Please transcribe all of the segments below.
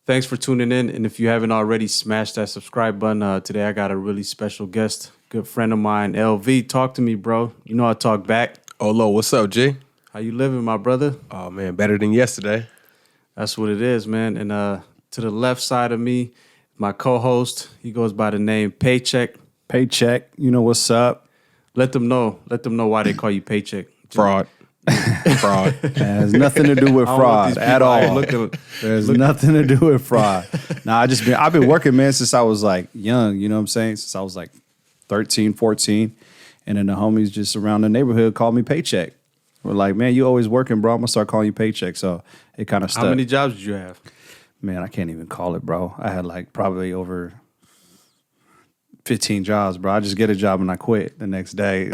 Thanks for tuning in. And if you haven't already, smash that subscribe button. Today I got a really special guest, good friend of mine, LV. Talk to me, bro. You know I talk back. Olo, what's up, G? How you living, my brother? Oh, man, better than yesterday. That's what it is, man. And to the left side of me, my co-host, he goes by the name Paycheck. Paycheck, you know what's up? Let them know why they call you Paycheck. Fraud. Fraud. It has nothing to do with fraud at all. There's nothing to do with fraud. Nah, I've been working, man, since I was like young, you know what I'm saying? Since I was like 13, 14. And then the homies just around the neighborhood called me Paycheck. We're like, man, you always working, bro. I'm gonna start calling you Paycheck. So it kind of stuck. How many jobs did you have? Man, I can't even call it, bro. I had like probably over 15 jobs, bro. I just get a job and I quit the next day.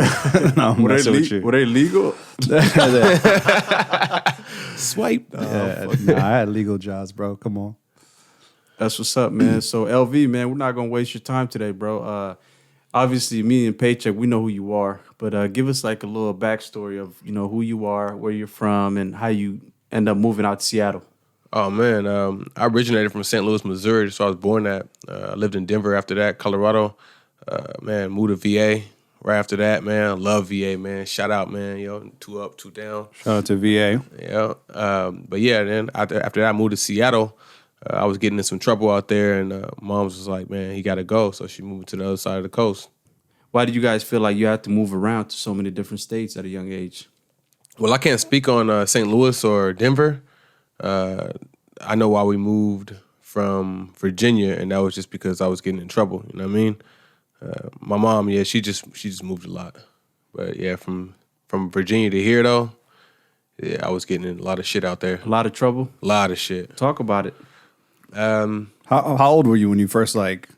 No, Were they legal? Swipe. I had legal jobs, bro. Come on. That's what's up, man. So LV, man, we're not gonna waste your time today, bro. Obviously, me and Paycheck, we know who you are, but give us like a little backstory of who you are, where you're from, and how you end up moving out to Seattle. Oh, man. I originated from St. Louis, Missouri, so I was born at. I lived in Denver after that, Colorado. Man, moved to VA right after that, man. I love VA, man. Shout out, man. 2 up, 2 down. Shout out to VA. Yeah. But yeah, then after that, I moved to Seattle. I was getting in some trouble out there, and Mom's was like, man, he got to go. So she moved to the other side of the coast. Why did you guys feel like you had to move around to so many different states at a young age? Well, I can't speak on St. Louis or Denver. I know why we moved from Virginia, and that was just because I was getting in trouble. You know what I mean? My mom, yeah, she just moved a lot. But yeah, from Virginia to here though, yeah, I was getting in a lot of shit out there. A lot of trouble? A lot of shit. Talk about it. How old were you when you first, like,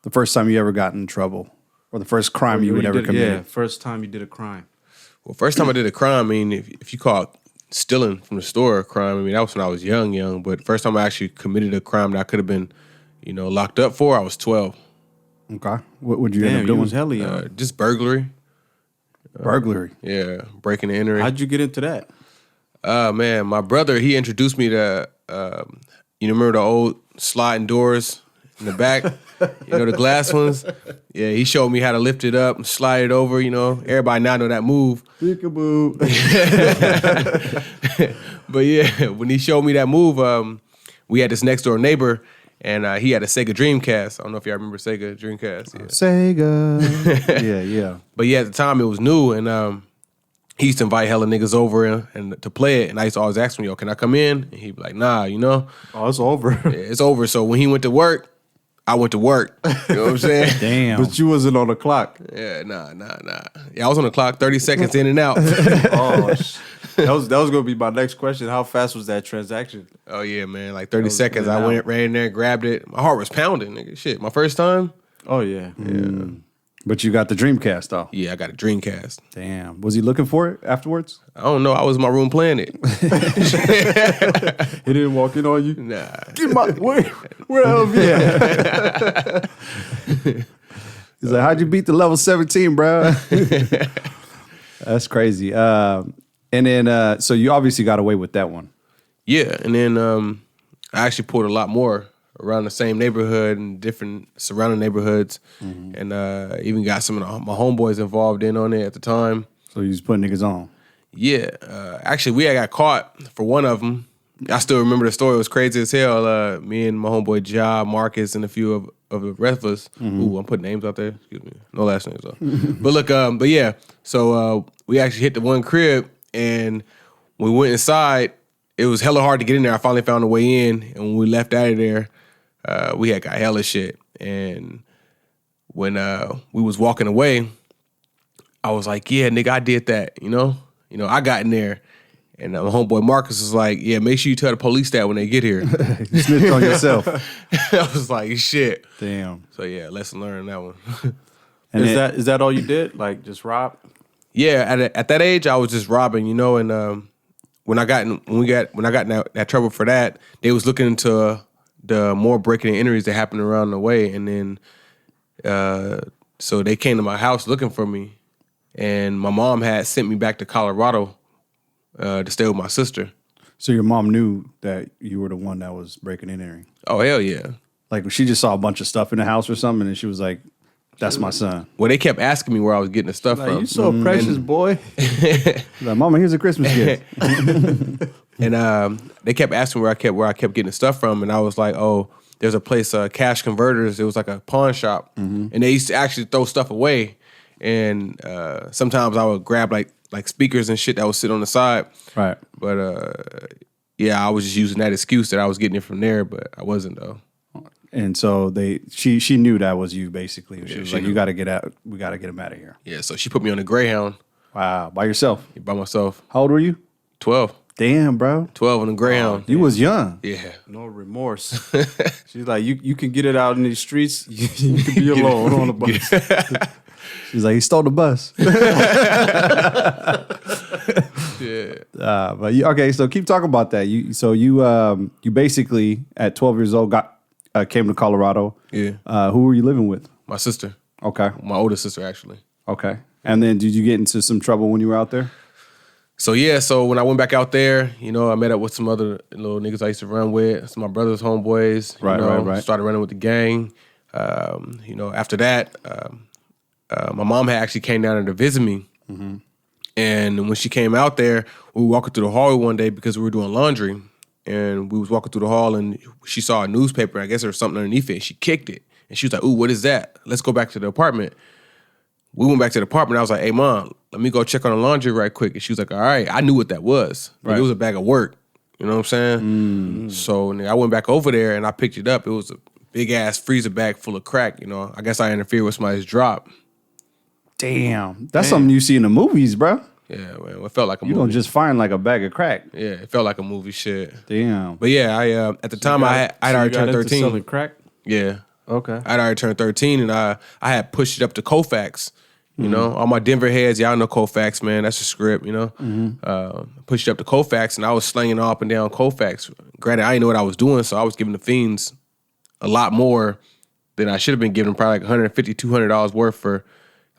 the first time you ever got in trouble? Or the first crime you would ever commit? Yeah, first time you did a crime. Well, first time I did a crime, I mean, if you call it stealing from the store a crime, I mean, that was when I was young. But first time I actually committed a crime that I could have been, locked up for, I was 12. Okay. What would you end up doing? You was hella young. Just burglary. Burglary. Yeah, breaking and entering. How'd you get into that? Man, my brother, he introduced me to, remember the old sliding doors in the back? The glass ones? Yeah, he showed me how to lift it up and slide it over, Everybody now know that move. Peekaboo. But yeah, when he showed me that move, we had this next door neighbor, and he had a Sega Dreamcast. I don't know if y'all remember Sega Dreamcast. Yeah. Sega. Yeah. But yeah, at the time it was new, and he used to invite hella niggas over and to play it, and I used to always ask him, yo, can I come in? And he'd be like, nah, Oh, it's over. Yeah, it's over. So when he went to work, I went to work. You know what I'm saying? Damn. But you wasn't on the clock. Yeah, nah. Yeah, I was on the clock, 30 seconds in and out. Oh, that was going to be my next question. How fast was that transaction? Oh, yeah, man. Like 30 seconds. I ran in there, grabbed it. My heart was pounding, nigga. Shit, my first time? Oh, yeah. But you got the Dreamcast, though. Yeah, I got a Dreamcast. Damn. Was he looking for it afterwards? I don't know. I was in my room playing it. He didn't walk in on you? Nah. Get my... Where LV at? He's like, how'd you beat the level 17, bro? That's crazy. And then, so you obviously got away with that one. Yeah, and then I actually pulled a lot more around the same neighborhood and different surrounding neighborhoods, and even got some of my homeboys involved in on it at the time. So you just putting niggas on. Yeah, actually, we had got caught for one of them. I still remember the story. It was crazy as hell. Me and my homeboy Ja, Marcus, and a few of the rest of us. Ooh, I'm putting names out there. Excuse me. No last names, though. But look, but yeah. So we actually hit the one crib, and when we went inside, it was hella hard to get in there. I finally found a way in, and when we left out of there, we had got hella shit. And when we was walking away, I was like, yeah, nigga, I did that, I got in there. And my homeboy Marcus was like, yeah, make sure you tell the police that when they get here. You snitched on yourself. I was like, shit. Damn. So yeah, lesson learned that one. And is that all you did? Like just rob? Yeah, at that age, I was just robbing, and when I got in that trouble for that, they was looking into the more breaking and entries that happened around the way, and then so they came to my house looking for me, and my mom had sent me back to Colorado to stay with my sister. So your mom knew that you were the one that was breaking and entering. Oh hell yeah. Like she just saw a bunch of stuff in the house or something, and she was like, "That's my son." Well, they kept asking me where I was getting the stuff Like, from. you so precious, boy. She's like, "Mama, here's a Christmas gift." And they kept asking where I kept getting the stuff from, and I was like, "Oh, there's a place, Cash Converters. It was like a pawn shop, and they used to actually throw stuff away. And sometimes I would grab like speakers and shit that would sit on the side, Right. But yeah, I was just using that excuse that I was getting it from there, but I wasn't though. And so she knew that was you basically. She was she like, knew. "You got to get out. We got to get him out of here." Yeah, so she put me on the Greyhound Wow, by yourself. by myself. How old were you? 12 Damn, bro. 12 on the Greyhound. You was young. Yeah. No remorse. She's like, you can get it out in these streets. You can be alone on the bus. She's like, "He stole the bus." Yeah. But okay, so keep talking about that. You basically at 12 years old came to Colorado. Yeah. Who were you living with? My sister. Okay. My older sister, actually. Okay. And then did you get into some trouble when you were out there? So yeah, so when I went back out there, I met up with some other little niggas I used to run with, some of my brother's homeboys. Right. Started running with the gang. After that, my mom had actually came down there to visit me. Mm-hmm. And when she came out there, we were walking through the hallway one day because we were doing laundry. And we was walking through the hall and she saw a newspaper. I guess there was something underneath it. And she kicked it. And she was like, "Ooh, what is that? Let's go back to the apartment." We went back to the apartment. I was like, "Hey, Mom, let me go check on the laundry right quick." And she was like, "All right." I knew what that was. Like, it was a bag of work. You know what I'm saying? Mm. So I went back over there and I picked it up. It was a big-ass freezer bag full of crack. I guess I interfered with somebody's drop. Damn. That's something you see in the movies, bro. Yeah, man. It felt like a movie. You don't just find like a bag of crack. Yeah, it felt like a movie shit. Damn. But yeah, I at the time I had already turned 13. Selling crack? Yeah. Okay. I'd already turned 13 and I had pushed it up to Koufax. All my Denver heads, y'all know Koufax, man. That's a script, Pushed it up to Koufax and I was slinging up and down Koufax. Granted, I didn't know what I was doing, so I was giving the fiends a lot more than I should have been giving them, probably like $150, $200 worth for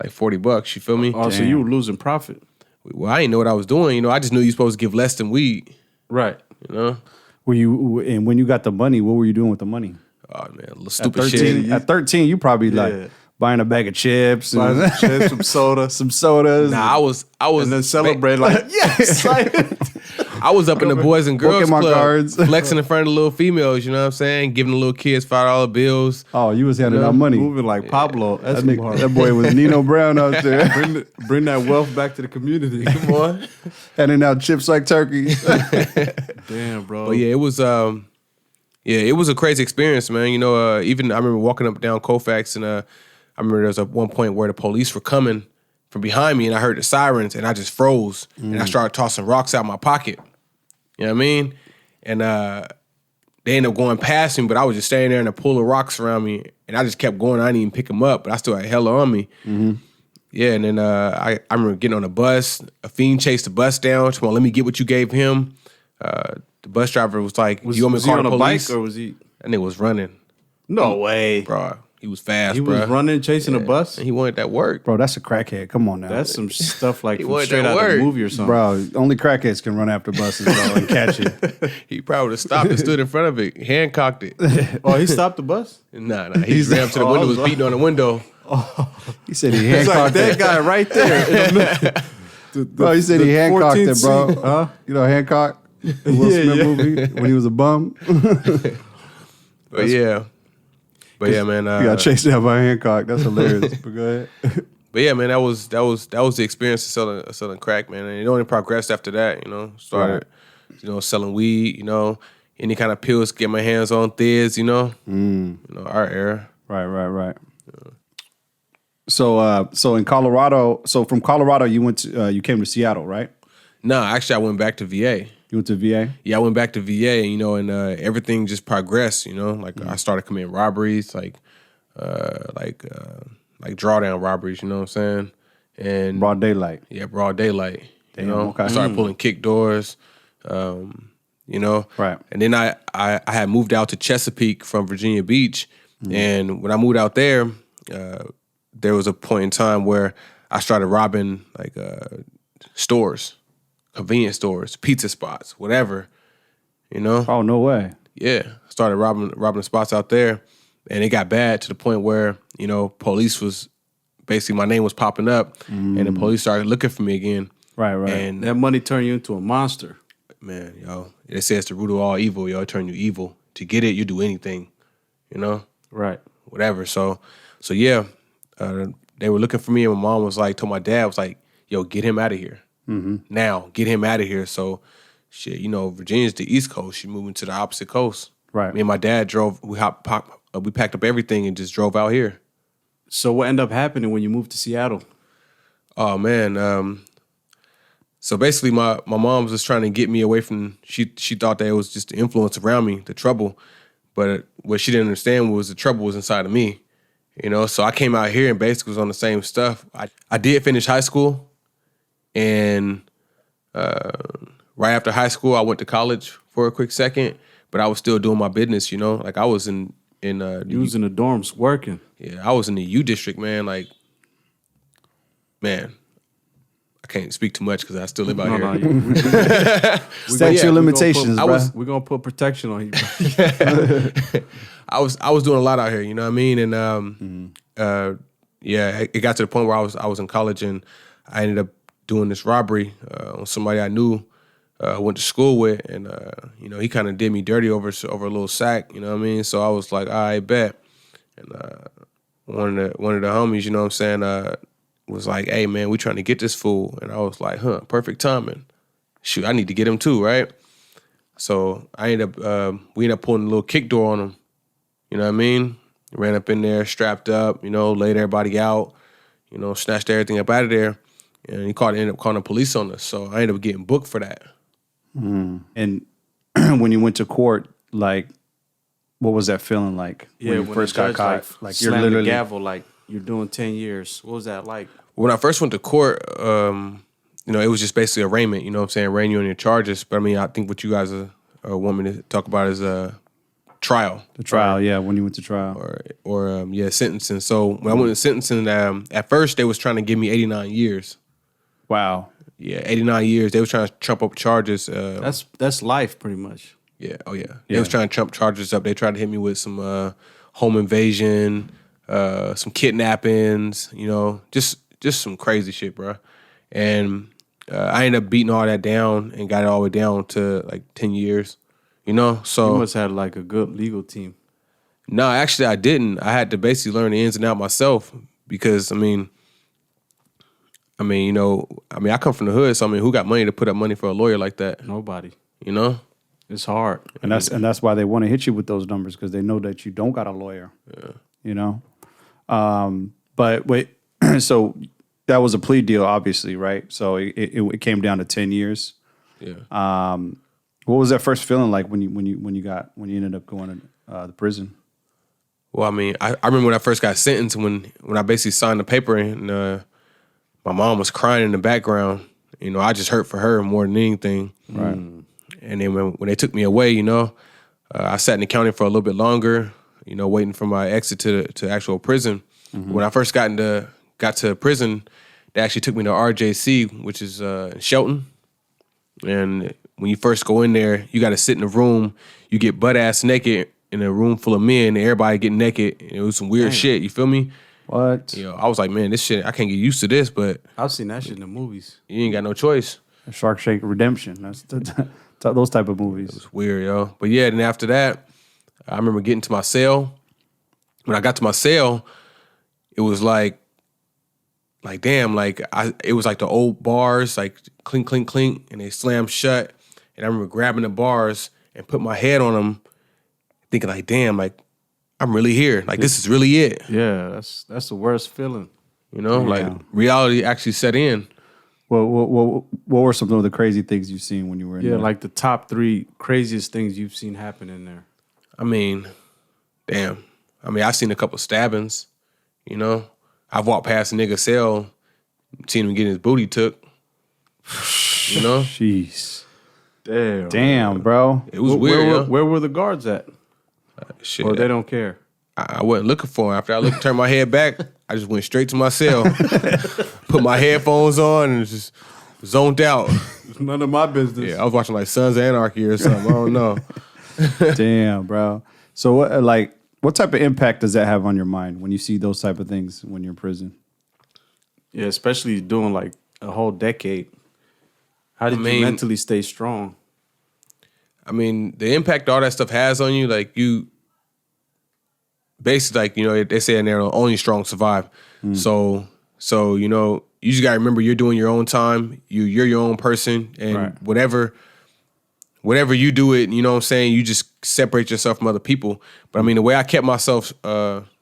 like $40. You feel me? Oh, so you were losing profit. Well, I didn't know what I was doing. I just knew you're supposed to give less than weed. Right. Were you, and when you got the money, what were you doing with the money? Oh, man, little stupid at 13, shit. At 13, you probably like buying a bag of chips, and Some soda. some sodas. Nah, I was, And then celebrate like, yes. I was up in the Boys and Girls my Club, cards. flexing in front of the little females. You know what I'm saying? Giving the little kids $5 bills. Oh, you was handing out money. Moving like Pablo. That's That boy was Nino Brown out there. Bring that wealth back to the community. Come on. Handing out chips like turkey. Damn, bro. But yeah, it was it was a crazy experience, man. Even I remember walking up and down Koufax, and I remember there was one point where the police were coming from behind me, and I heard the sirens, and I just froze, and I started tossing rocks out my pocket. You know what I mean? And they ended up going past me, but I was just standing there in a pool of rocks around me, and I just kept going. I didn't even pick them up, but I still had hella on me. Mm-hmm. Yeah, and then I remember getting on a bus. A fiend chased the bus down. Come on, let me get what you gave him. The bus driver was like, "You want me to call the police?" Bike or was he? And it was running. No way. Bro, he was fast, He was running, chasing a bus? And he wanted that work. Bro, that's a crackhead. Come on now. That's some stuff like He from wanted straight that out of work. the movie or something. Bro, only crackheads can run after buses, bro, and catch it. He probably would have stopped and stood in front of it, handcocked it. Oh, he stopped the bus? Nah. He ran up to the window, was beating on the window. He said he It's like handcocked that it. guy right there. Bro, he said he handcocked 14th it, bro. seat. Huh? You know Hancock? The Will Smith movie when he was a bum. But yeah. Man. He got chased down by Hancock. That's hilarious. But go ahead. But yeah, man, that was the experience of selling crack, man. And it only progressed after that, Started, selling weed, any kind of pills, get my hands on Thiz, our era. Right. So in Colorado, from Colorado you went to you came to Seattle, right? No, actually I went back to VA. You went to VA? Yeah, I went back to VA, and everything just progressed, Like I started committing robberies, like drawdown robberies, you know what I'm saying? And Broad daylight. Yeah, broad daylight. Damn, okay. I started pulling kick doors, Right. And then I had moved out to Chesapeake from Virginia Beach, and when I moved out there, there was a point in time where I started robbing like stores, convenience stores, pizza spots, whatever. You know? Oh, no way. Yeah. Started robbing the spots out there. And it got bad to the point where, you know, police was basically, my name was popping up and the police started looking for me again. Right. And that money turned you into a monster. Man, yo, it says the root of all evil, yo, it turn you evil. To get it, you do anything, you know? Right. Whatever. So yeah, they were looking for me, and my mom was like, told my dad, was like, yo, get him out of here. Now, get him out of here. So, shit, you know, Virginia's the East Coast. She moving to the opposite coast. Right. Me and my dad drove, we packed up everything and just drove out here. So what ended up happening when you moved to Seattle? Oh, man. So basically, my mom was just trying to get me away from. She thought that it was just the influence around me, the trouble, but what she didn't understand was the trouble was inside of me, you know. So I came out here and basically was on the same stuff. I did finish high school, and right after high school, I went to college for a quick second, but I was still doing my business, you know. Like I was in you was in the dorms working. Yeah, I was in the U district, man. Like, man. I can't speak too much because I still live out here. Statute of limitations, bro. We're going to put protection on you. I was doing a lot out here, you know what I mean? And yeah, it got to the point where I was in college and I ended up doing this robbery on somebody I knew, went to school with, and you know, he kind of did me dirty over a little sack, you know what I mean? So I was like, I bet. And one of the homies, you know what I'm saying, was like, hey, man, we trying to get this fool. And I was like, perfect timing. Shoot, I need to get him too, right? So we ended up pulling a little kick door on him. You know what I mean? Ran up in there, strapped up, you know, laid everybody out, you know, snatched everything up out of there. And he ended up calling the police on us. So I ended up getting booked for that. And when you went to court, like, what was that feeling like when you first got caught? Like you're literally the gavel, like you're doing 10 years. What was that like? When I first went to court, you know, it was just basically arraignment, you know what I'm saying, arraign you on your charges. But I mean, I think what you guys want me to talk about is trial. The trial, yeah, when you went to trial. Or sentencing. So when I went to sentencing, at first they was trying to give me 89 years. Wow. Yeah, 89 years. They was trying to trump up charges. That's life, pretty much. Yeah, oh yeah. They was trying to trump charges up. They tried to hit me with some home invasion, some kidnappings, you know, just some crazy shit, bro. And I ended up beating all that down and got it all the way down to like 10 years, you know? So you must have like a good legal team. No, actually I didn't. I had to basically learn the ins and outs myself because, I mean, you know, I come from the hood, so I mean, who got money to put up money for a lawyer like that? Nobody. You know? It's hard. And that's why they want to hit you with those numbers, because they know that you don't got a lawyer. Yeah. You know? But wait, so that was a plea deal, obviously, right? So it came down to 10 years. Yeah. What was that first feeling like when you ended up going to the prison? Well, I mean, I remember when I first got sentenced, when I basically signed the paper and my mom was crying in the background. You know, I just hurt for her more than anything. Right. And then when they took me away, you know, I sat in the county for a little bit longer, you know, waiting for my exit to actual prison. Mm-hmm. When I first got to prison, they actually took me to RJC, which is Shelton. And when you first go in there, you got to sit in a room. You get butt ass naked in a room full of men, and everybody get naked. And it was some weird shit. You feel me? What? You know, I was like, man, this shit, I can't get used to this. But I've seen that shit in the movies. You ain't got no choice. Shark Shake Redemption. That's those type of movies. It was weird, yo. But yeah, then after that, I remember getting to my cell. When I got to my cell, it was like damn, it was like the old bars, like clink, clink, clink, and they slammed shut. And I remember grabbing the bars and put my head on them, thinking like, damn, like I'm really here. Like this is really it. Yeah, that's the worst feeling. You know, like reality actually set in. Well, what were some of the crazy things you've seen when you were in there? Yeah, like the top 3 craziest things you've seen happen in there. I mean, damn. I mean, I've seen a couple stabbings, you know. I've walked past a nigga's cell, seen him getting his booty took, you know. Jeez. Damn, bro. It was weird, where were the guards at? Shit. Or they don't care? I wasn't looking for him. After I turned my head back, I just went straight to my cell, put my headphones on, and just zoned out. None of my business. Yeah, I was watching like Sons of Anarchy or something. I don't know. Damn, bro. So what type of impact does that have on your mind when you see those type of things when you're in prison? Yeah, especially doing like a whole decade. How did you mentally stay strong? I mean, the impact all that stuff has on you, like you basically, like, you know, they say in there, only strong survive. So you know, you just gotta remember you're doing your own time. You're your own person, and whatever you do it, you know what I'm saying, you just separate yourself from other people. But I mean, the way I kept myself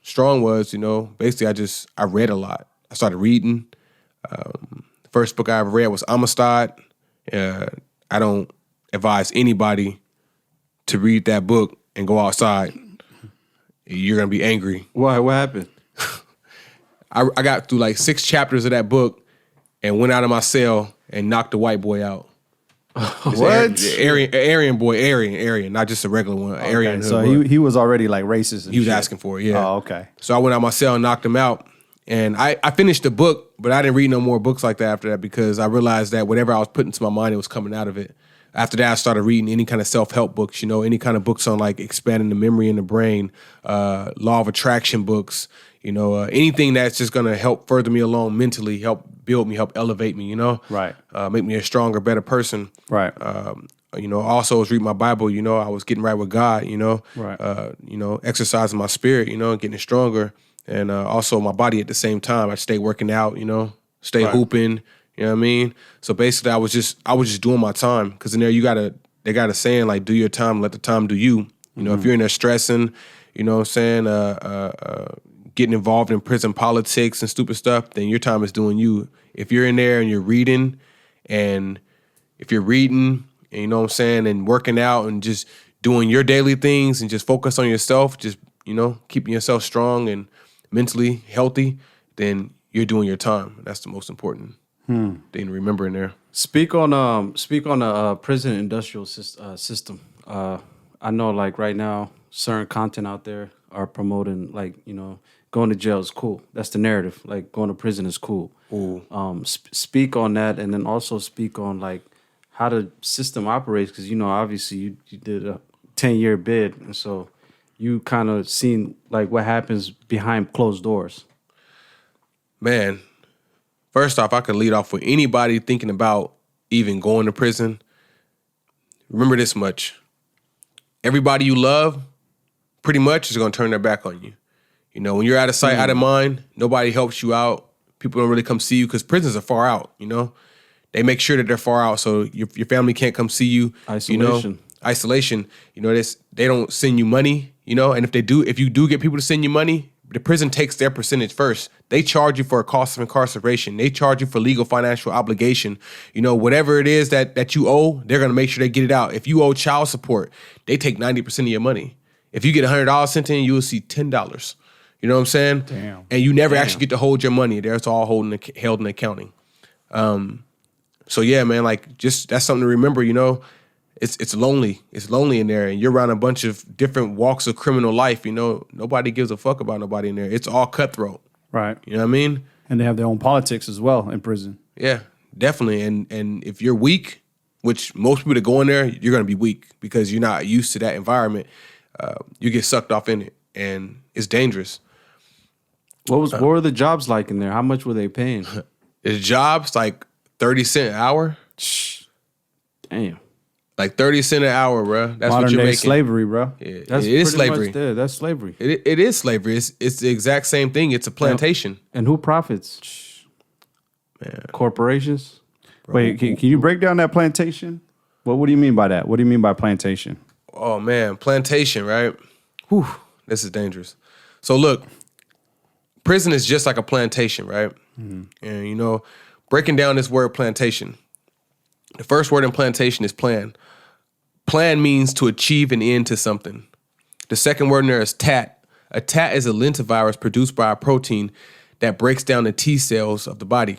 strong was, you know, basically I read a lot. I started reading. The first book I ever read was Amistad. I don't advise anybody to read that book and go outside. You're gonna be angry. Why? What happened? I got through like 6 chapters of that book and went out of my cell and knocked the white boy out. What? Aryan boy, not just a regular one. Okay, Aryan. so he was already like racist. And he was shit. asking for it, yeah. Oh, okay. So I went out of my cell and knocked him out. And I finished the book, but I didn't read no more books like that after that because I realized that whatever I was putting into my mind, it was coming out of it. After that, I started reading any kind of self-help books, you know, any kind of books on like expanding the memory in the brain, law of attraction books, you know, anything that's just going to help further me along mentally, help build me, help elevate me, you know, Right. Make me a stronger, better person. Right. You know, also I was reading my Bible, you know, I was getting right with God, you know, Right. You know, exercising my spirit, you know, getting stronger. And also my body at the same time. I stay working out, you know, stay hooping, you know what I mean? So basically I was just doing my time. Cause in there they got a saying like, do your time, let the time do you. You know, if you're in there stressing, you know what I'm saying, getting involved in prison politics and stupid stuff, then your time is doing you. If you're in there and you're reading and you know what I'm saying, and working out and just doing your daily things and just focus on yourself, just, you know, keeping yourself strong and mentally healthy, then you're doing your time. That's the most important thing to remember in there. Speak on the prison industrial system. I know like right now, certain content out there are promoting like, you know, going to jail is cool. That's the narrative. Like going to prison is cool. Speak on that, and then also speak on like how the system operates, because you know obviously you did a 10-year bid, and so you kind of seen like what happens behind closed doors. Man, first off, I could lead off with anybody thinking about even going to prison. Remember this much. Everybody you love pretty much is going to turn their back on you. You know, when you're out of sight, out of mind, nobody helps you out. People don't really come see you because prisons are far out, you know. They make sure that they're far out so your family can't come see you. Isolation. You know? Isolation. You know, they don't send you money, you know, and if you do get people to send you money, the prison takes their percentage first. They charge you for a cost of incarceration. They charge you for legal financial obligation. You know, whatever it is that you owe, they're going to make sure they get it out. If you owe child support, they take 90% of your money. If you get $100 sent in, you will see $10. You know what I'm saying? Damn. And you never actually get to hold your money. It's all held in accounting. So yeah, man, like just that's something to remember, you know. It's lonely. It's lonely in there, and you're around a bunch of different walks of criminal life, you know. Nobody gives a fuck about nobody in there. It's all cutthroat. Right. You know what I mean? And they have their own politics as well in prison. Yeah, definitely. And if you're weak, which most people that go in there, you're gonna be weak because you're not used to that environment. You get sucked off in it, and it's dangerous. What were the jobs like in there? How much were they paying? The job's like 30 cents an hour. Damn. Like 30 cents an hour, bro. That's Modern what you're day making. slavery, bro. Yeah, That's it is pretty slavery. much there. That's slavery. It is slavery. It's the exact same thing. It's a plantation. And who profits? Man. Corporations. Wait, can you break down that plantation? What do you mean by that? What do you mean by plantation? Oh man, plantation, right? Whew, this is dangerous. So look, prison is just like a plantation, right? Mm-hmm. And you know, breaking down this word plantation, the first word in plantation is plan. Plan means to achieve an end to something. The second word in there is tat. A tat is a lentivirus produced by a protein that breaks down the T cells of the body.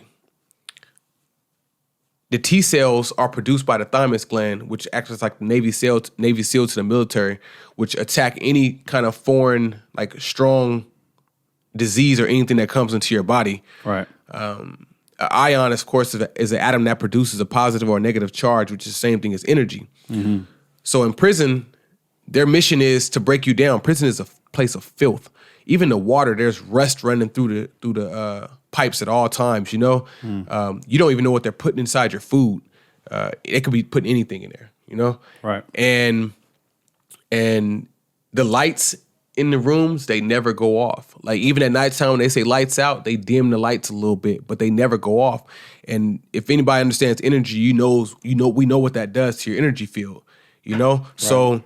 The T cells are produced by the thymus gland, which acts as like the Navy SEAL to the military, which attack any kind of foreign, like strong disease or anything that comes into your body. Right. an ion, of course, is an atom that produces a positive or a negative charge, which is the same thing as energy. Mm-hmm. So in prison, their mission is to break you down. Prison is a place of filth. Even the water, there's rust running through the pipes at all times. You know, you don't even know what they're putting inside your food. It could be putting anything in there. You know, right? And the lights in the rooms, they never go off. Like even at nighttime when they say lights out, they dim the lights a little bit, but they never go off. And if anybody understands energy, we know what that does to your energy field. You know, right. So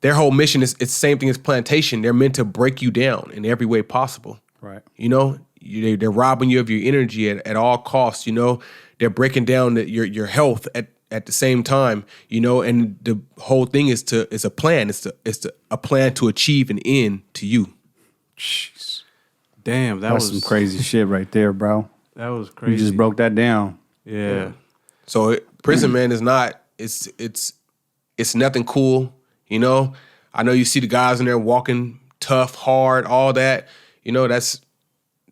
their whole mission is it's the same thing as plantation. They're meant to break you down in every way possible. Right. You know, they're robbing you of your energy at all costs. You know, they're breaking down your health at the same time, you know, and the whole thing is a plan. It's a plan to achieve an end to you. Jeez. Damn, that's some crazy shit right there, bro. That was crazy. You just broke that down. Yeah. So prison, man, is not. It's nothing cool. You know, I know you see the guys in there walking tough, hard, all that. You know, that's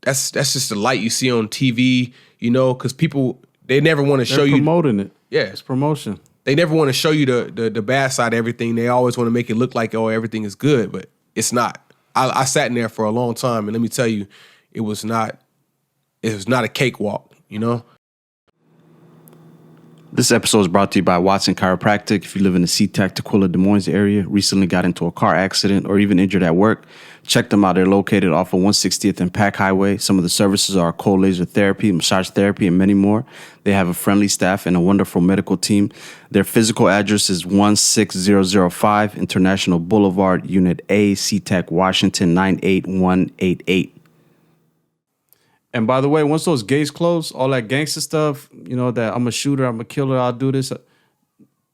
just the light you see on TV. You know, because people they never want to show you promoting it. Yeah, it's promotion. They never want to show you the bad side of everything. They always want to make it look like, oh, everything is good, but it's not. I sat in there for a long time, and let me tell you, it was not a cakewalk, you know? This episode is brought to you by Watson Chiropractic. If you live in the SeaTac, Tequila, Des Moines area, recently got into a car accident, or even injured at work, check them out. They're located off of 160th and Pack Highway. Some of the services are cold laser therapy, massage therapy, and many more. They have a friendly staff and a wonderful medical team. Their physical address is 16005 International Boulevard, Unit A, SeaTac, Washington, 98188. And by the way, once those gates close, all that gangster stuff, you know, that I'm a shooter, I'm a killer, I'll do this.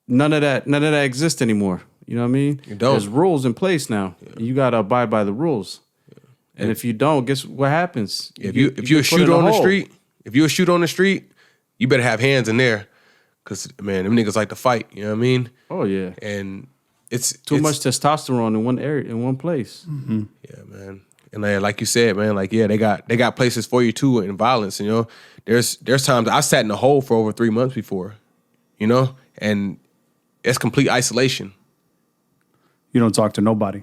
None of that exists anymore. You know what I mean? You don't. There's rules in place now. Yeah. You gotta abide by the rules. Yeah. And if you don't, guess what happens? Yeah, if you're a shooter on the street, you better have hands in there. Cause man, them niggas like to fight. You know what I mean? Oh yeah. And it's too much testosterone in one area, in one place. Mm-hmm. Yeah, man. And like you said, man, like yeah, they got places for you too in violence. You know, there's times I sat in a hole for over 3 months before, you know, and it's complete isolation. You don't talk to nobody.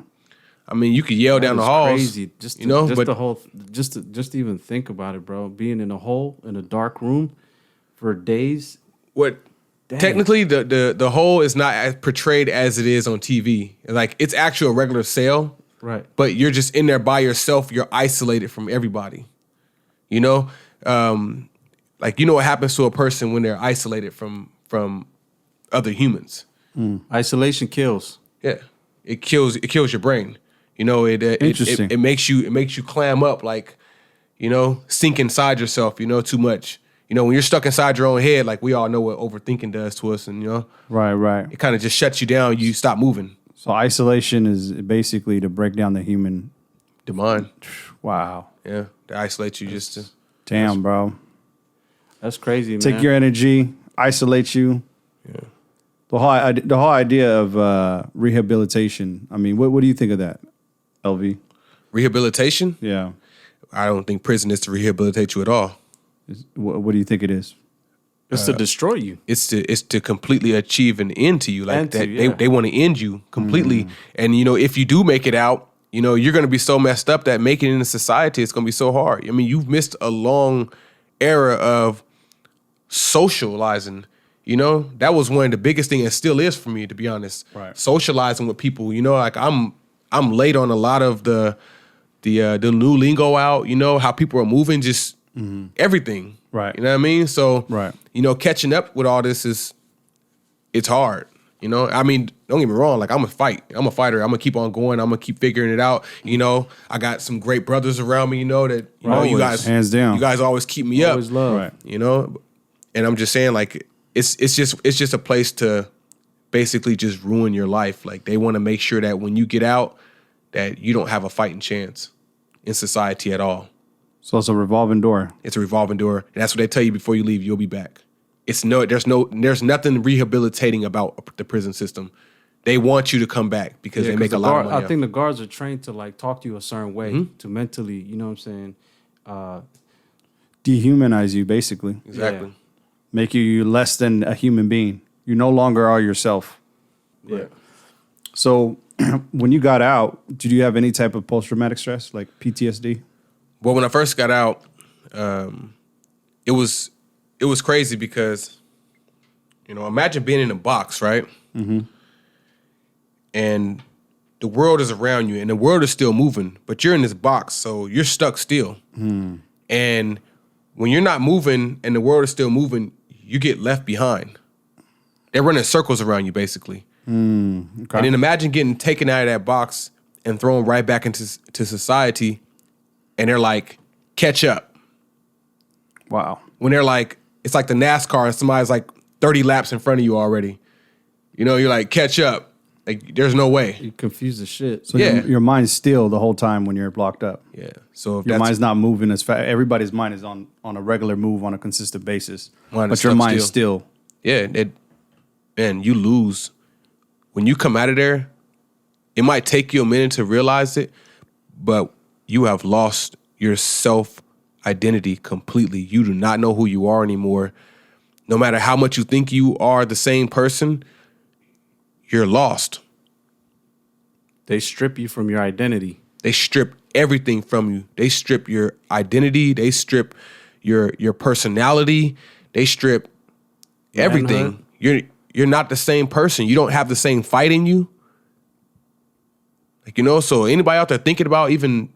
I mean, you could yell down the halls. Crazy, just to even think about it, bro. Being in a hole in a dark room for days. Technically, the hole is not as portrayed as it is on TV. Like it's actually a regular cell. Right. But you're just in there by yourself. You're isolated from everybody. You know? Like, you know what happens to a person when they're isolated from other humans? Isolation kills. Yeah. It kills your brain. You know, it makes you clam up, like, you know, sink inside yourself, you know, too much. You know, when you're stuck inside your own head, like we all know what overthinking does to us, and you know. Right. It kind of just shuts you down, you stop moving. So isolation is basically to break down the human mind. Wow. Yeah, to isolate you just to. Damn, bro. That's crazy, man. Take your energy, isolate you. Yeah. The whole idea of rehabilitation. I mean, what do you think of that, LV? Rehabilitation? Yeah. I don't think prison is to rehabilitate you at all. What do you think it is? It's to destroy you. It's to completely achieve an end to you. Like that, they want to end you completely. And you know, if you do make it out, you know, you're going to be so messed up that making it into society is going to be so hard. I mean, you've missed a long era of socializing. You know, that was one of the biggest things, and still is for me, to be honest. Right. Socializing with people. You know, like I'm late on a lot of the new lingo out. You know, how people are moving, just everything. Right. You know what I mean? So, right. You know, catching up with all this it's hard. You know, I mean, don't get me wrong. Like, I'm a fighter. I'm going to keep on going. I'm going to keep figuring it out. You know, I got some great brothers around me, you know, that, you know, you guys, hands down. You guys always keep me always up. Love. Right. You know, and I'm just saying, like, it's just a place to basically just ruin your life. Like, they want to make sure that when you get out, that you don't have a fighting chance in society at all. So it's a revolving door. It's a revolving door, and that's what they tell you before you leave. You'll be back. There's nothing rehabilitating about the prison system. They want you to come back because they make a lot of money. I think the guards are trained to like talk to you a certain way to mentally, you know what I'm saying, dehumanize you, basically. Exactly. Yeah. Make you less than a human being. You no longer are yourself. Yeah. So when you got out, did you have any type of post-traumatic stress, like PTSD? Well, when I first got out, it was crazy because, imagine being in a box, right? Mm-hmm. And the world is around you, and the world is still moving, but you're in this box, so you're stuck still. And when you're not moving and the world is still moving, you get left behind. They're running circles around you, basically. Okay. And then imagine getting taken out of that box and thrown right back into society, and they're like, catch up. Wow. When they're like, it's like the NASCAR and somebody's like 30 laps in front of you already. You're like, catch up. Like, there's no way. You confuse the shit. So Yeah. your mind's still the whole time when you're blocked up. Yeah. So if Your that's mind's not moving as fast. Everybody's mind is on a regular move on a consistent basis. Mine is But your stuck mind's still. yeah, and you lose. When you come out of there, it might take you a minute to realize it, but you have lost your self-identity completely. You do not know who you are anymore. No matter how much you think you are the same person, you're lost. They strip you from your identity. They strip everything from you. They strip your identity. They strip your personality. They strip everything. You're not the same person. You don't have the same fight in you. So anybody out there thinking about even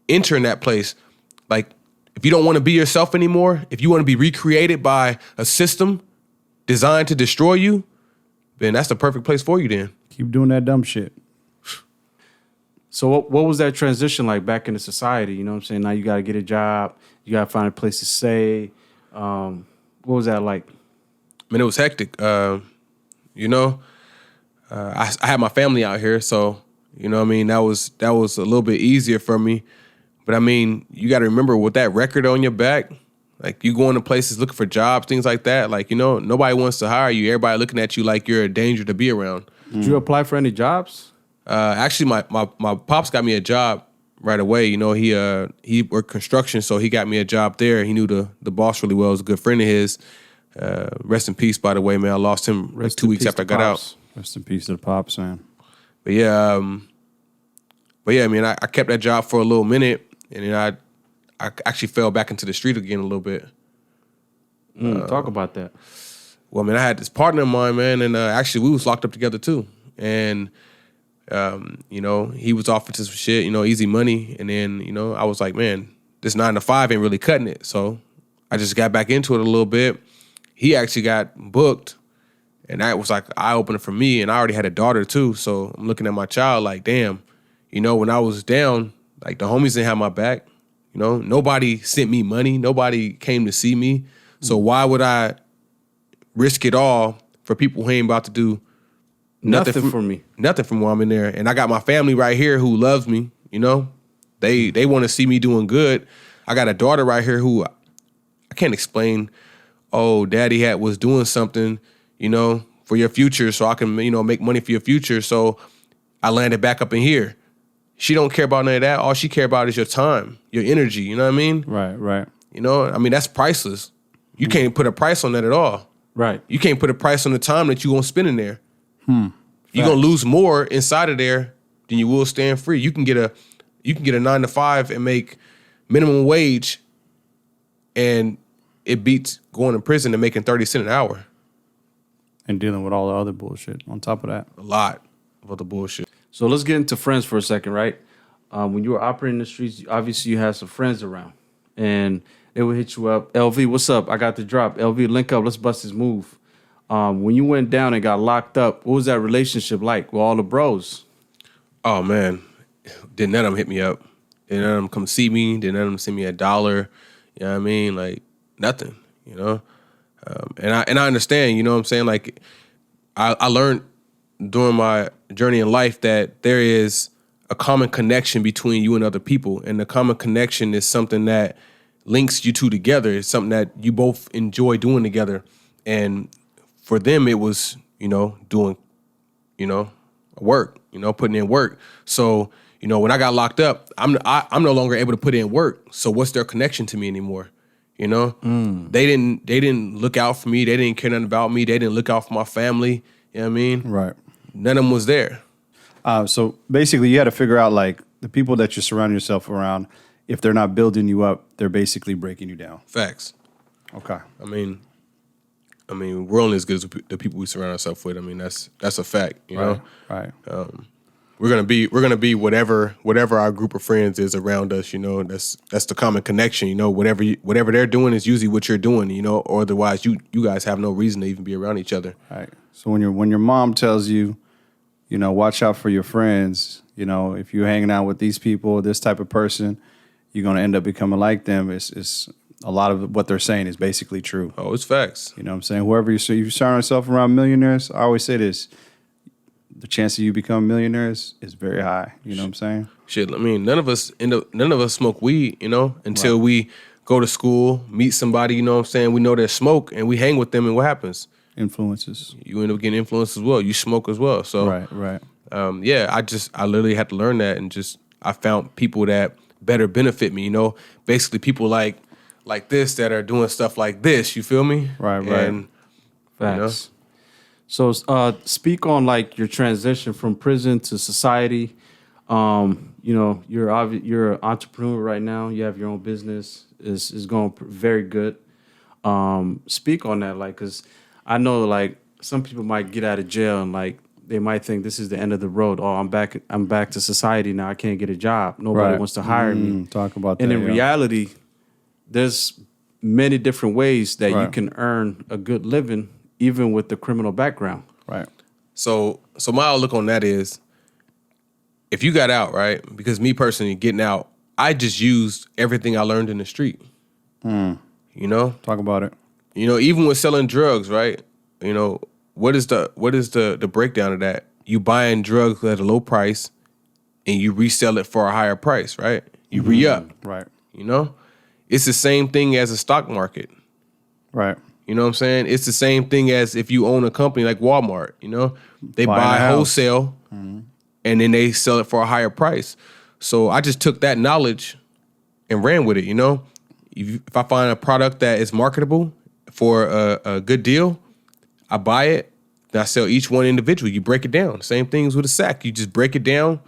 entering that place, like, if you don't want to be yourself anymore, if you want to be recreated by a system designed to destroy you, then that's the perfect place for you then. Keep doing that dumb shit. So what was that transition like back into society? You know what I'm saying? Now you got to get a job. You got to find a place to stay. What was that like? I mean, it was hectic. I had my family out here, so, that was a little bit easier for me. But I mean, you got to remember, with that record on your back, like, you going to places looking for jobs, things like that. Like, nobody wants to hire you. Everybody looking at you like you're a danger to be around. Did you apply for any jobs? Actually, my pops got me a job right away. He worked construction, so he got me a job there. He knew the boss really well. It was a good friend of his. Rest in peace, by the way, man. I lost him like 2 weeks after I got out. Rest in peace to the pops, man. But yeah, I mean, I kept that job for a little minute, and then I actually fell back into the street again a little bit. Talk about that. Well, I mean, I had this partner of mine, man, and actually we was locked up together too. And, he was offering some shit, easy money. And then, I was like, man, this 9 to 5 ain't really cutting it. So I just got back into it a little bit. He actually got booked, and that was like eye-opener for me. And I already had a daughter too. So I'm looking at my child like, damn, when I was down, like, the homies didn't have my back. Nobody sent me money. Nobody came to see me. So why would I risk it all for people who ain't about to do nothing for me? Nothing from while I'm in there. And I got my family right here who loves me, They want to see me doing good. I got a daughter right here who I can't explain, oh, daddy was doing something, for your future so I can, make money for your future. So I landed back up in here. She don't care about none of that. All she care about is your time, your energy. You know what I mean? Right. I mean, that's priceless. You can't put a price on that at all. Right. You can't put a price on the time that you're going to spend in there. You're going to lose more inside of there than you will staying free. You can get a 9 to 5 and make minimum wage, and it beats going to prison and making 30 cents an hour. And dealing with all the other bullshit on top of that. A lot of other bullshit. So let's get into friends for a second, right? When you were operating in the streets, obviously you had some friends around, and they would hit you up. LV, what's up? I got the drop. LV, link up. Let's bust this move. When you went down and got locked up, what was that relationship like with all the bros? Oh, man. Didn't none of them hit me up. Didn't none of them come see me. Didn't none of them send me $1. You know what I mean? Like, nothing, And I understand, you know what I'm saying? Like, I learned during my journey in life that there is a common connection between you and other people. And the common connection is something that links you two together. It's something that you both enjoy doing together. And for them, it was, doing, work, putting in work. So, when I got locked up, I'm no longer able to put in work. So what's their connection to me anymore? You know, they didn't look out for me. They didn't care nothing about me. They didn't look out for my family. You know what I mean? Right. None of them was there. So basically, you had to figure out like the people that you surround yourself around. If they're not building you up, they're basically breaking you down. Facts. Okay. I mean, we're only as good as the people we surround ourselves with. I mean, that's a fact. You know, Right. we're gonna be whatever our group of friends is around us. You know, that's the common connection. You know, whatever they're doing is usually what you're doing. You know, or otherwise you guys have no reason to even be around each other. Right. So when your mom tells you, you know, watch out for your friends. You know, if you're hanging out with these people, this type of person, you're gonna end up becoming like them. It's a lot of what they're saying is basically true. Oh, it's facts. You know what I'm saying? Whoever you surround yourself around millionaires, I always say this, the chance that you become millionaires is very high. You know what I'm saying? Shit, I mean, none of us smoke weed, you know, until we go to school, meet somebody, you know what I'm saying? We know they smoke and we hang with them and what happens? Influences. You end up getting influenced as well. You smoke as well. So Right. yeah, I literally had to learn that and I found people that better benefit me, you know? Basically people like this that are doing stuff like this, you feel me? Right. And, Facts. you know? So speak on like your transition from prison to society. You know, you're an entrepreneur right now. You have your own business. Is going very good. Speak on that, like, because I know like some people might get out of jail and like they might think this is the end of the road. Oh, I'm back to society now. I can't get a job. Nobody wants to hire me. Talk about that. And in reality, there's many different ways that you Right. can earn a good living, even with the criminal background. Right. So my outlook on that is, if you got out, right? Because me personally, getting out, I just used everything I learned in the street. You know? Talk about it. You know, even with selling drugs, right? You know, what is the breakdown of that? You buying drugs at a low price and you resell it for a higher price, right? You re-up. Right. You know? It's the same thing as a stock market. Right. You know what I'm saying? It's the same thing as if you own a company like Walmart, you know? They Buying a buy house. wholesale and then they sell it for a higher price. So I just took that knowledge and ran with it, you know? If I find a product that is marketable for a good deal, I buy it, then I sell each one individually. You break it down. Same things with a sack. You just break it down,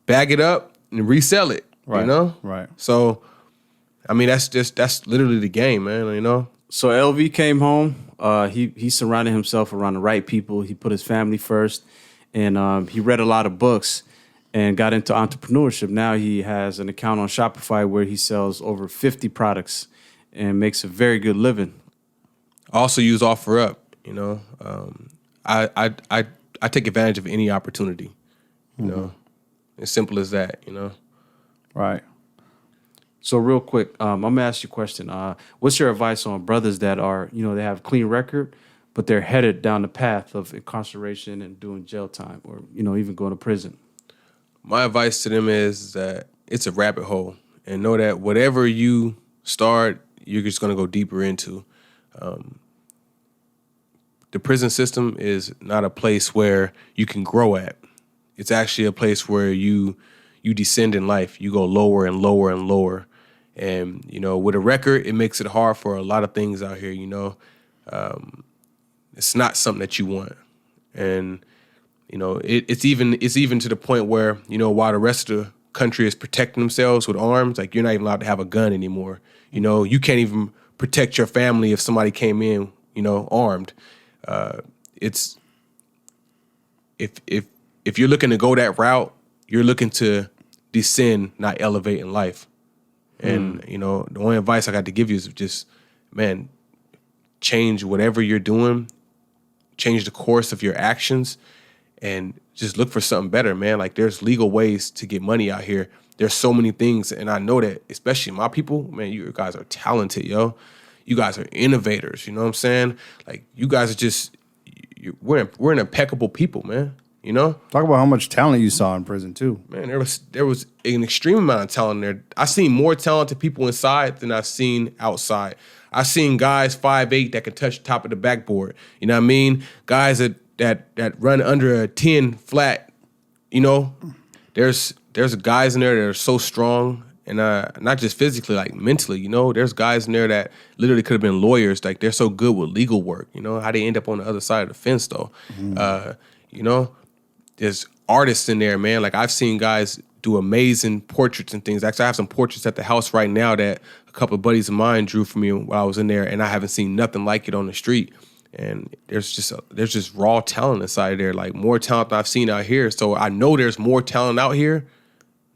bag it up, and resell it, Right. you know? Right. So, I mean, that's literally the game, man, you know? So LV came home. He surrounded himself around the right people. He put his family first, and he read a lot of books and got into entrepreneurship. Now he has an account on Shopify where he sells over 50 products and makes a very good living. I also use OfferUp, you know? I take advantage of any opportunity, you know? As simple as that, you know? Right. So real quick, I'm gonna ask you a question. What's your advice on brothers that are, you know, they have a clean record, but they're headed down the path of incarceration and doing jail time, or you know, even going to prison? My advice to them is that it's a rabbit hole, and know that whatever you start, you're just going to go deeper into. The prison system is not a place where you can grow at. It's actually a place where you descend in life. You go lower and lower and lower. And, you know, with a record, it makes it hard for a lot of things out here, you know. It's not something that you want. And, you know, it's even to the point where, you know, while the rest of the country is protecting themselves with arms, like you're not even allowed to have a gun anymore. You know, you can't even protect your family if somebody came in, you know, armed. It's if you're looking to go that route, you're looking to descend, not elevate in life. And, you know, the only advice I got to give you is just, man, change whatever you're doing, change the course of your actions, and just look for something better, man. Like, there's legal ways to get money out here. There's so many things, and I know that, especially my people, man, you guys are talented, yo. You guys are innovators, you know what I'm saying? Like, you guys are just, we're an impeccable people, man. You know? Talk about how much talent you saw in prison too. Man, there was an extreme amount of talent there. I seen more talented people inside than I've seen outside. I seen guys 5'8" that can touch the top of the backboard. You know what I mean? Guys that run under a 10 flat. You know, there's guys in there that are so strong And not just physically, like mentally, you know, there's guys in there that literally could have been lawyers. Like they're so good with legal work, you know, how they end up on the other side of the fence though. You know, there's artists in there, man. Like I've seen guys do amazing portraits and things. Actually, I have some portraits at the house right now that a couple of buddies of mine drew for me while I was in there, and I haven't seen nothing like it on the street. And there's just raw talent inside there, like more talent than I've seen out here. So I know there's more talent out here,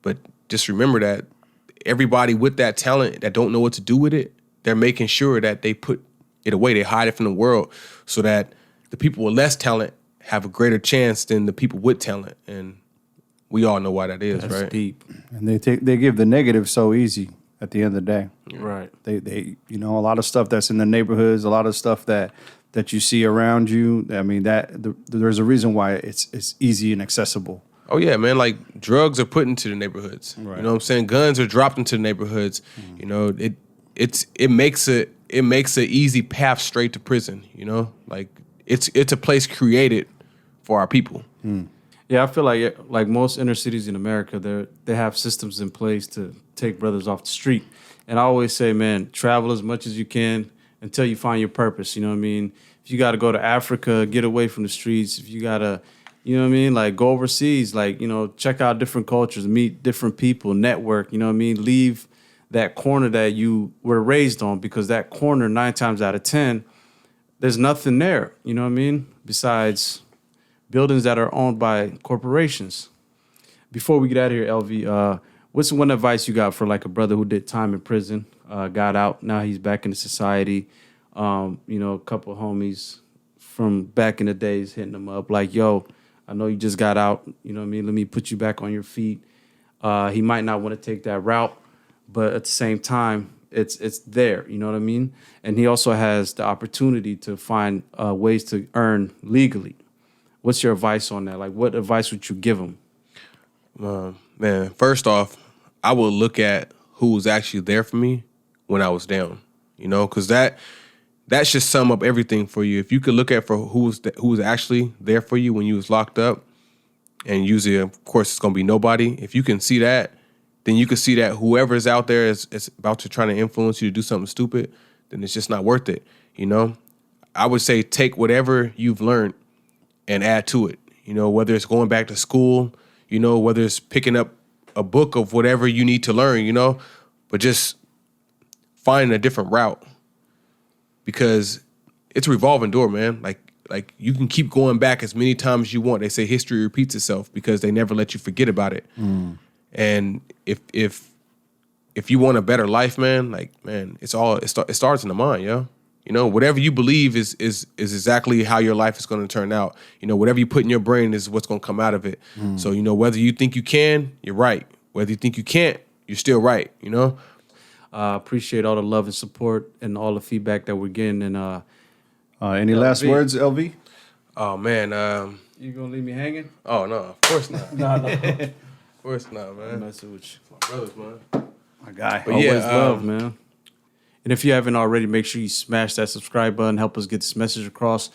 but just remember that everybody with that talent that don't know what to do with it, they're making sure that they put it away. They hide it from the world so that the people with less talent have a greater chance than the people with talent. And we all know why that is, That's right? deep. And they give the negative so easy at the end of the day. Right. They you know, a lot of stuff that's in the neighborhoods, a lot of stuff that you see around you. I mean, there's a reason why it's easy and accessible. Oh yeah, man. Like drugs are put into the neighborhoods. Right. You know what I'm saying? Guns are dropped into the neighborhoods. You know, it makes a easy path straight to prison. You know, like it's a place created for our people. Yeah, I feel like most inner cities in America, they have systems in place to take brothers off the street. And I always say, man, travel as much as you can until you find your purpose. You know what I mean? If you got to go to Africa, get away from the streets. If you got to, you know what I mean? Like go overseas, like, you know, check out different cultures, meet different people, network, you know what I mean? Leave that corner that you were raised on, because that corner 9 times out of 10, there's nothing there, you know what I mean? Besides buildings that are owned by corporations. Before we get out of here, LV, what's one advice you got for like a brother who did time in prison, got out, now he's back into society, you know, a couple of homies from back in the days hitting him up like, yo, I know you just got out, you know what I mean? Let me put you back on your feet. He might not want to take that route, but at the same time, it's there, you know what I mean? And he also has the opportunity to find ways to earn legally. What's your advice on that? Like, what advice would you give him? Man, first off, I will look at who was actually there for me when I was down, you know, because that should sum up everything for you. If you could look at for who was actually there for you when you was locked up, and usually, of course, it's going to be nobody. If you can see that, then you can see that whoever's out there is about to try to influence you to do something stupid, then it's just not worth it, you know? I would say take whatever you've learned and add to it, you know, whether it's going back to school, you know, whether it's picking up a book of whatever you need to learn, you know, but just finding a different route, because it's a revolving door, man. Like you can keep going back as many times as you want. They say history repeats itself because they never let you forget about it. And if you want a better life, man, like, man, it starts in the mind, yo. You know, whatever you believe is exactly how your life is going to turn out. You know, whatever you put in your brain is what's going to come out of it. So, you know, whether you think you can, you're right. Whether you think you can't, you're still right, you know? Appreciate all the love and support and all the feedback that we're getting. And Any last words, LV? Oh, man. you gonna leave me hanging? Oh, no, of course not. No. Of course not, man. I'm messing with you. My brothers, man. My guy. But Always yeah, love, man. And if you haven't already, make sure you smash that subscribe button. Help us get this message across.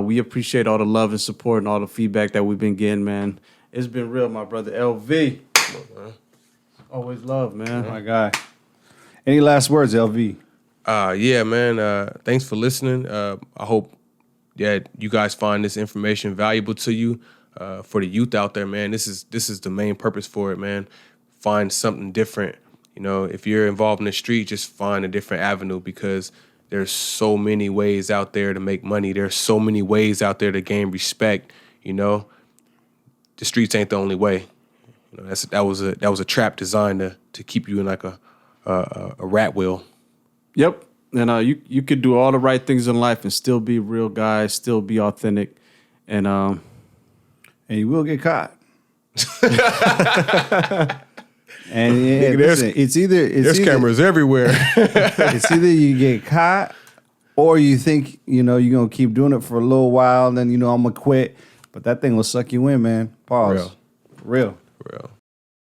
We appreciate all the love and support and all the feedback that we've been getting, man. It's been real, my brother. LV. Come on, man. Always love, man. My guy. Any last words, LV? Yeah, man. Thanks for listening. I hope that you guys find this information valuable to you. For the youth out there, man, this is the main purpose for it, man. Find something different. You know, if you're involved in the street, just find a different avenue, because there's so many ways out there to make money. There's so many ways out there to gain respect. You know, the streets ain't the only way. You know, that was a trap designed to keep you in like a rat wheel. Yep. And you could do all the right things in life and still be a real guy, still be authentic, and you will get caught. And yeah, listen, There's cameras everywhere. It's either you get caught or you think, you know, you're going to keep doing it for a little while and then, you know, I'm going to quit. But that thing will suck you in, man. Pause. Real.